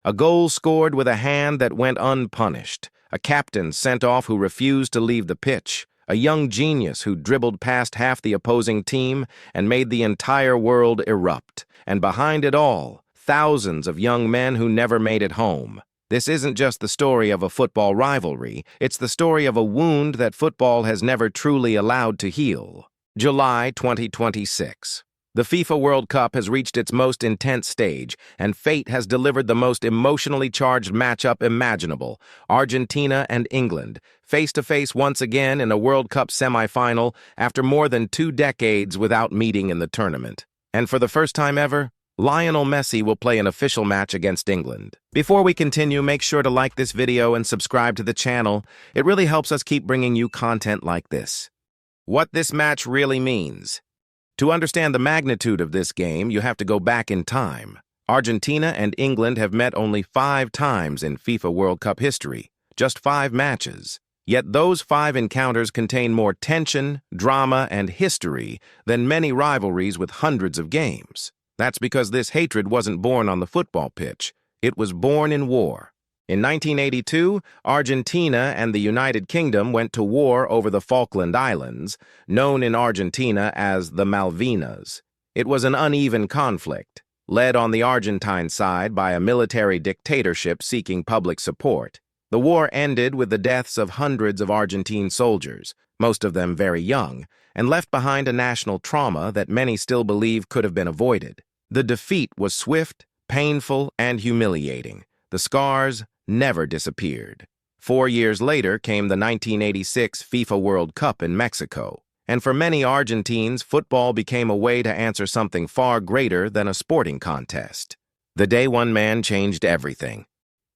A goal scored with a hand that went unpunished. A captain sent off who refused to leave the pitch. A young genius who dribbled past half the opposing team and made the entire world erupt. And behind it all, thousands of young men who never made it home. This isn't just the story of a football rivalry, it's the story of a wound that football has never truly allowed to heal. July 2026. The FIFA World Cup has reached its most intense stage, and fate has delivered the most emotionally charged matchup imaginable. Argentina and England, face-to-face once again in a World Cup semifinal after more than 2 decades without meeting in the tournament. And for the first time ever, Lionel Messi will play an official match against England. Before we continue, make sure to like this video and subscribe to the channel. It really helps us keep bringing you content like this. What this match really means. To understand the magnitude of this game, you have to go back in time. Argentina and England have met only 5 times in FIFA World Cup history, just 5 matches. Yet those 5 encounters contain more tension, drama, and history than many rivalries with hundreds of games. That's because this hatred wasn't born on the football pitch. It was born in war. In 1982, Argentina and the United Kingdom went to war over the Falkland Islands, known in Argentina as the Malvinas. It was an uneven conflict, led on the Argentine side by a military dictatorship seeking public support. The war ended with the deaths of hundreds of Argentine soldiers, most of them very young, and left behind a national trauma that many still believe could have been avoided. The defeat was swift, painful, and humiliating. The scars never disappeared. 4 years later came the 1986 FIFA World Cup in Mexico. And for many Argentines, football became a way to answer something far greater than a sporting contest. The day one man changed everything.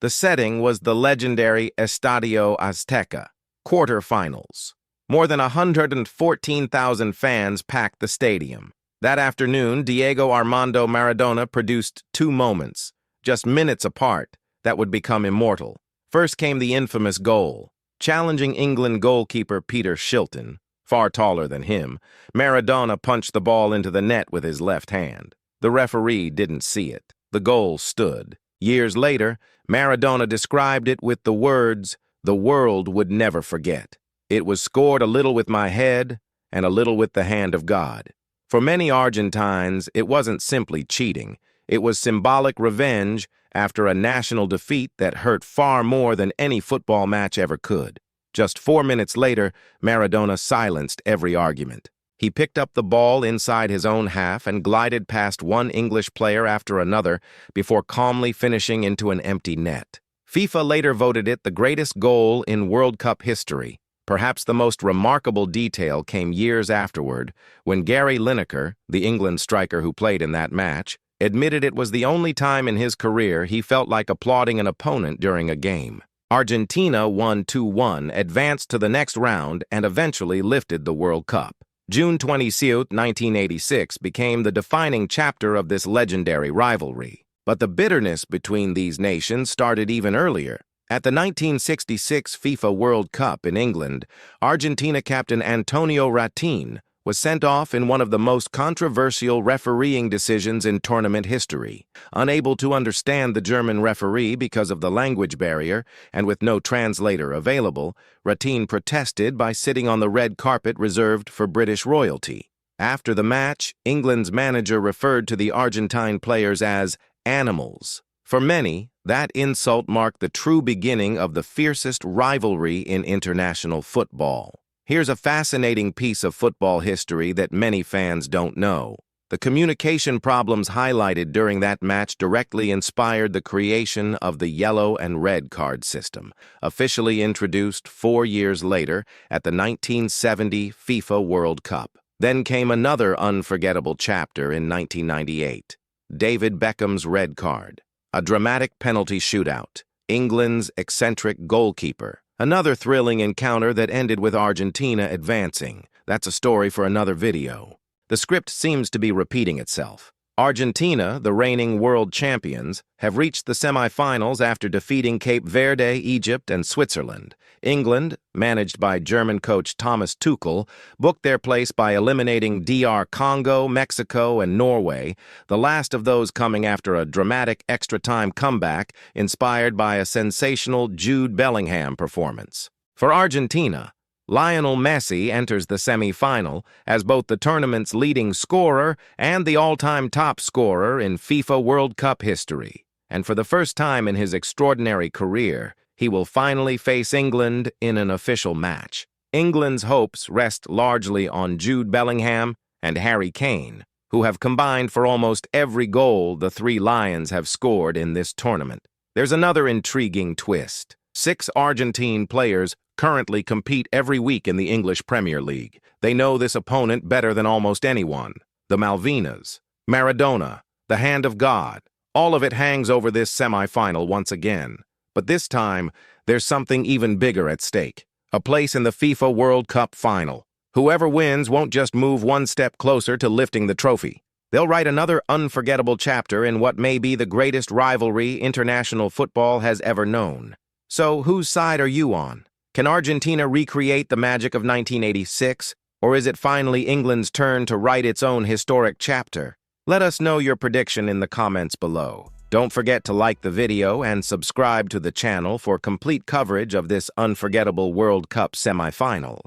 The setting was the legendary Estadio Azteca, quarterfinals. More than 114,000 fans packed the stadium. That afternoon, Diego Armando Maradona produced 2 moments, just minutes apart, that would become immortal. First came the infamous goal. Challenging England goalkeeper Peter Shilton, far taller than him, Maradona punched the ball into the net with his left hand. The referee didn't see it. The goal stood. Years later, Maradona described it with the words, "The world would never forget. It was scored a little with my head and a little with the hand of God." For many Argentines, it wasn't simply cheating. It was symbolic revenge after a national defeat that hurt far more than any football match ever could. Just 4 minutes later, Maradona silenced every argument. He picked up the ball inside his own half and glided past one English player after another before calmly finishing into an empty net. FIFA later voted it the greatest goal in World Cup history. Perhaps the most remarkable detail came years afterward, when Gary Lineker, the England striker who played in that match, admitted it was the only time in his career he felt like applauding an opponent during a game. Argentina won 2-1, advanced to the next round, and eventually lifted the World Cup. June 27, 1986 became the defining chapter of this legendary rivalry. But the bitterness between these nations started even earlier. At the 1966 FIFA World Cup in England, Argentina captain Antonio Ratin was sent off in one of the most controversial refereeing decisions in tournament history. Unable to understand the German referee because of the language barrier and with no translator available, Ratin protested by sitting on the red carpet reserved for British royalty. After the match, England's manager referred to the Argentine players as animals. For many, that insult marked the true beginning of the fiercest rivalry in international football. Here's a fascinating piece of football history that many fans don't know. The communication problems highlighted during that match directly inspired the creation of the yellow and red card system, officially introduced 4 years later at the 1970 FIFA World Cup. Then came another unforgettable chapter in 1998, David Beckham's red card. A dramatic penalty shootout, England's eccentric goalkeeper. Another thrilling encounter that ended with Argentina advancing. That's a story for another video. The script seems to be repeating itself. Argentina, the reigning world champions, have reached the semifinals after defeating Cape Verde, Egypt, and Switzerland. England, managed by German coach Thomas Tuchel, booked their place by eliminating DR Congo, Mexico, and Norway, the last of those coming after a dramatic extra-time comeback inspired by a sensational Jude Bellingham performance. For Argentina, Lionel Messi enters the semi-final as both the tournament's leading scorer and the all-time top scorer in FIFA World Cup history. And for the first time in his extraordinary career, he will finally face England in an official match. England's hopes rest largely on Jude Bellingham and Harry Kane, who have combined for almost every goal the three Lions have scored in this tournament. There's another intriguing twist. 6 Argentine players currently compete every week in the English Premier League. They know this opponent better than almost anyone. The Malvinas, Maradona, the Hand of God, all of it hangs over this semi-final once again. But this time, there's something even bigger at stake. A place in the FIFA World Cup final. Whoever wins won't just move one step closer to lifting the trophy. They'll write another unforgettable chapter in what may be the greatest rivalry international football has ever known. So, whose side are you on? Can Argentina recreate the magic of 1986, or is it finally England's turn to write its own historic chapter? Let us know your prediction in the comments below. Don't forget to like the video and subscribe to the channel for complete coverage of this unforgettable World Cup semifinal.